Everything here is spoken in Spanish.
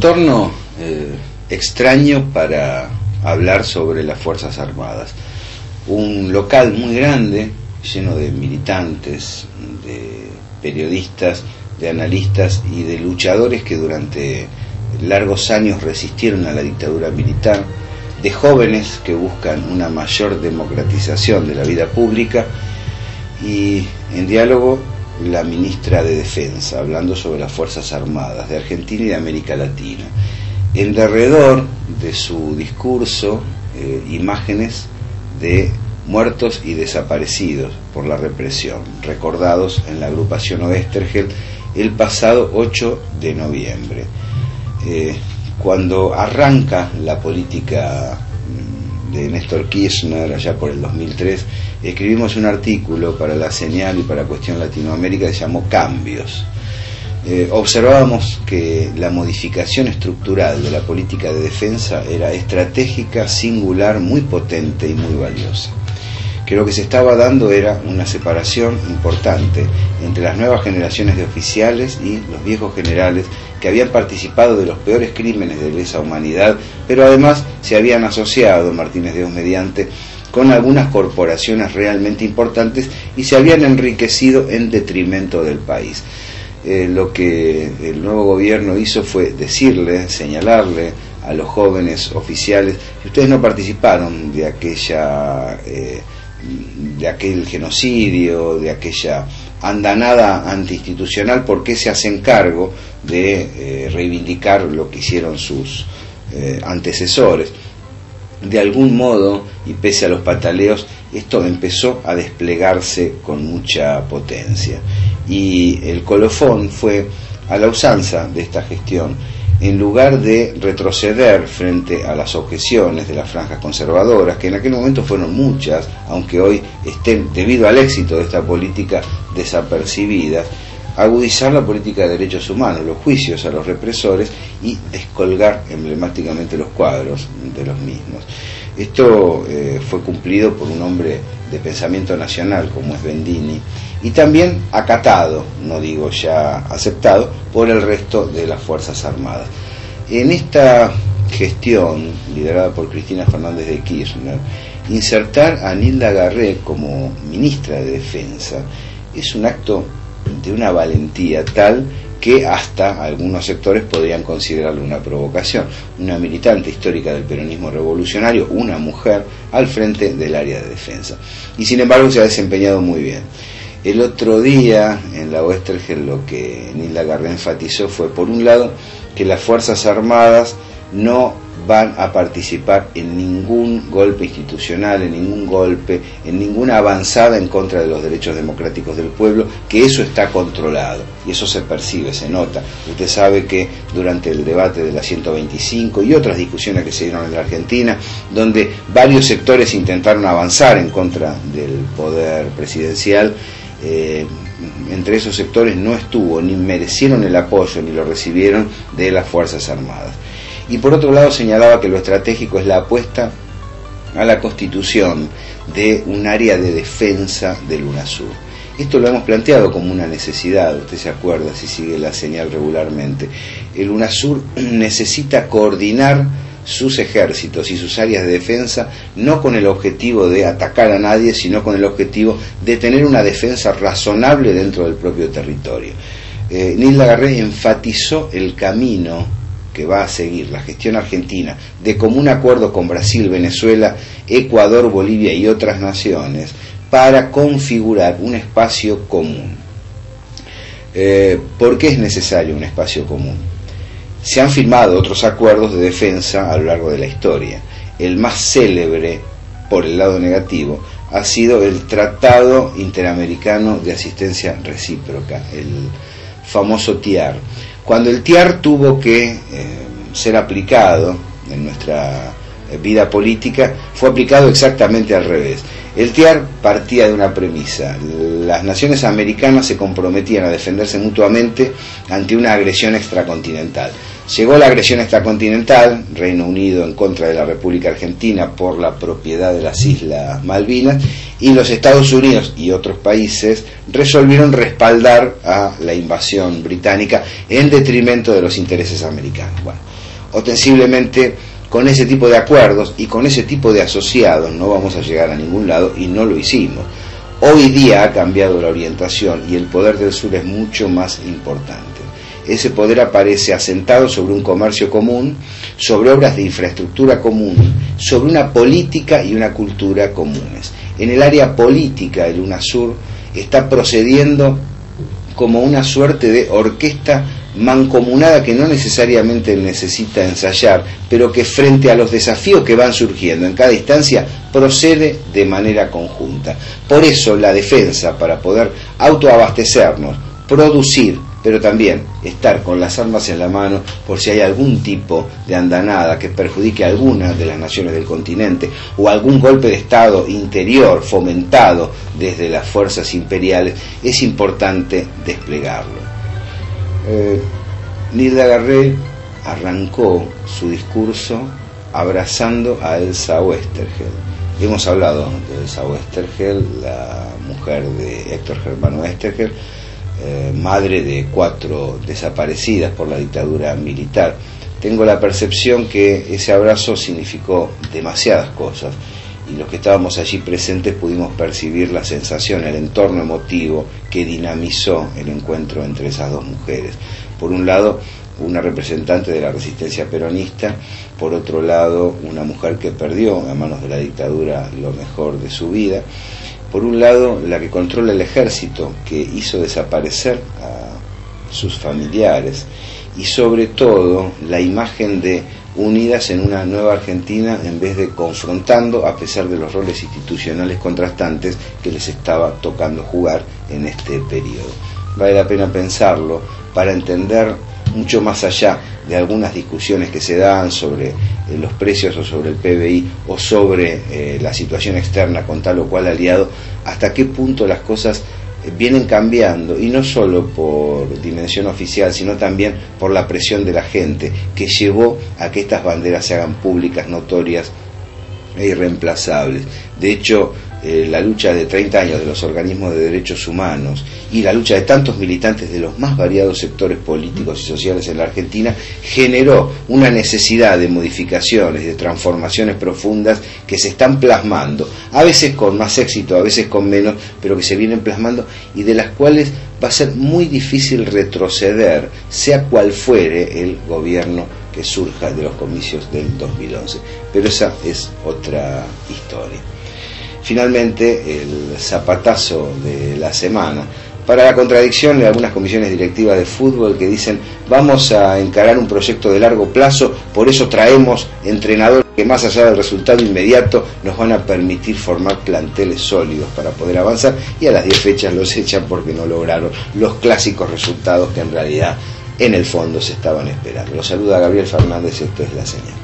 entorno extraño para hablar sobre las Fuerzas Armadas. Un local muy grande, lleno de militantes, de periodistas, de analistas y de luchadores que durante largos años resistieron a la dictadura militar, de jóvenes que buscan una mayor democratización de la vida pública, y en diálogo la ministra de Defensa, hablando sobre las Fuerzas Armadas de Argentina y de América Latina. En derredor de su discurso, imágenes de muertos y desaparecidos por la represión, recordados en la agrupación Oesterheld el pasado 8 de noviembre. Cuando arranca la política de Néstor Kirchner allá por el 2003, escribimos un artículo para La Señal y para Cuestión Latinoamérica que se llamó Cambios. Observábamos que la modificación estructural de la política de defensa era estratégica, singular, muy potente y muy valiosa. Que lo que se estaba dando era una separación importante entre las nuevas generaciones de oficiales y los viejos generales que habían participado de los peores crímenes de lesa humanidad, pero además se habían asociado, Martínez de Dios mediante, con algunas corporaciones realmente importantes y se habían enriquecido en detrimento del país. Lo que el nuevo gobierno hizo fue decirle, señalarle a los jóvenes oficiales que ustedes no participaron de aquel genocidio, de aquella andanada antiinstitucional, porque se hacen cargo de reivindicar lo que hicieron sus antecesores. De algún modo, y pese a los pataleos, esto empezó a desplegarse con mucha potencia. Y el colofón fue a la usanza de esta gestión. En lugar de retroceder frente a las objeciones de las franjas conservadoras, que en aquel momento fueron muchas, aunque hoy estén, debido al éxito de esta política, desapercibidas, agudizar la política de derechos humanos, los juicios a los represores y descolgar emblemáticamente los cuadros de los mismos. Esto fue cumplido por un hombre de pensamiento nacional como es Bendini, y también acatado, no digo ya aceptado, por el resto de las Fuerzas Armadas. En esta gestión, liderada por Cristina Fernández de Kirchner, insertar a Nilda Garré como ministra de Defensa es un acto de una valentía tal que hasta algunos sectores podrían considerarlo una provocación. Una militante histórica del peronismo revolucionario, una mujer al frente del área de defensa. Y sin embargo se ha desempeñado muy bien. El otro día en la Oesterheld lo que Nilda Garré enfatizó fue, por un lado, que las Fuerzas Armadas no van a participar en ningún golpe institucional, en ningún golpe, en ninguna avanzada en contra de los derechos democráticos del pueblo, que eso está controlado, y eso se percibe, se nota. Usted sabe que durante el debate de la 125 y otras discusiones que se dieron en la Argentina, donde varios sectores intentaron avanzar en contra del poder presidencial, entre esos sectores no estuvo, ni merecieron el apoyo, ni lo recibieron de las Fuerzas Armadas. Y por otro lado señalaba que lo estratégico es la apuesta a la constitución de un área de defensa del UNASUR. Esto lo hemos planteado como una necesidad, usted se acuerda si sigue La Señal regularmente. El UNASUR necesita coordinar sus ejércitos y sus áreas de defensa, no con el objetivo de atacar a nadie, sino con el objetivo de tener una defensa razonable dentro del propio territorio. Nilda Garré enfatizó el camino que va a seguir la gestión argentina de común acuerdo con Brasil, Venezuela, Ecuador, Bolivia y otras naciones para configurar un espacio común. ¿Por qué es necesario un espacio común? Se han firmado otros acuerdos de defensa a lo largo de la historia. El más célebre, por el lado negativo, ha sido el Tratado Interamericano de Asistencia Recíproca, el famoso TIAR. Cuando el TIAR tuvo que ser aplicado en nuestra vida política, fue aplicado exactamente al revés. El TIAR partía de una premisa: las naciones americanas se comprometían a defenderse mutuamente ante una agresión extracontinental. Llegó la agresión extracontinental, Reino Unido en contra de la República Argentina por la propiedad de las Islas Malvinas, y los Estados Unidos y otros países resolvieron respaldar a la invasión británica en detrimento de los intereses americanos. Bueno, ostensiblemente con ese tipo de acuerdos y con ese tipo de asociados no vamos a llegar a ningún lado, y no lo hicimos. Hoy día ha cambiado la orientación y el poder del sur es mucho más importante. Ese poder aparece asentado sobre un comercio común, sobre obras de infraestructura común, sobre una política y una cultura comunes. En el área política, el UNASUR está procediendo como una suerte de orquesta mancomunada que no necesariamente necesita ensayar, pero que frente a los desafíos que van surgiendo en cada instancia procede de manera conjunta. Por eso la defensa, para poder autoabastecernos, producir, pero también estar con las armas en la mano por si hay algún tipo de andanada que perjudique a alguna de las naciones del continente, o algún golpe de Estado interior fomentado desde las fuerzas imperiales, es importante desplegarlo. Nilda Garré arrancó su discurso abrazando a Elsa Oesterheld. Hemos hablado de Elsa Oesterheld, la mujer de Héctor Germano Oesterheld, madre de 4 desaparecidas por la dictadura militar. Tengo la percepción que ese abrazo significó demasiadas cosas, y los que estábamos allí presentes pudimos percibir la sensación, el entorno emotivo que dinamizó el encuentro entre esas dos mujeres. Por un lado, una representante de la resistencia peronista, por otro lado, una mujer que perdió a manos de la dictadura lo mejor de su vida, por un lado, la que controla el ejército, que hizo desaparecer a sus familiares, y sobre todo la imagen de unidas en una nueva Argentina en vez de confrontando, a pesar de los roles institucionales contrastantes que les estaba tocando jugar en este periodo. Vale la pena pensarlo para entender mucho más allá de algunas discusiones que se dan sobre los precios o sobre el PBI o sobre la situación externa con tal o cual aliado, hasta qué punto las cosas vienen cambiando, y no solo por dimensión oficial, sino también por la presión de la gente que llevó a que estas banderas se hagan públicas, notorias e irreemplazables. De hecho, la lucha de 30 años de los organismos de derechos humanos y la lucha de tantos militantes de los más variados sectores políticos y sociales en la Argentina generó una necesidad de modificaciones, de transformaciones profundas que se están plasmando, a veces con más éxito, a veces con menos, pero que se vienen plasmando y de las cuales va a ser muy difícil retroceder, sea cual fuere el gobierno que surja de los comicios del 2011. Pero esa es otra historia. Finalmente, el zapatazo de la semana, para la contradicción de algunas comisiones directivas de fútbol que dicen vamos a encarar un proyecto de largo plazo, por eso traemos entrenadores que más allá del resultado inmediato nos van a permitir formar planteles sólidos para poder avanzar, y a las 10 fechas los echan porque no lograron los clásicos resultados que en realidad en el fondo se estaban esperando. Los saluda Gabriel Fernández y esto es La Señal.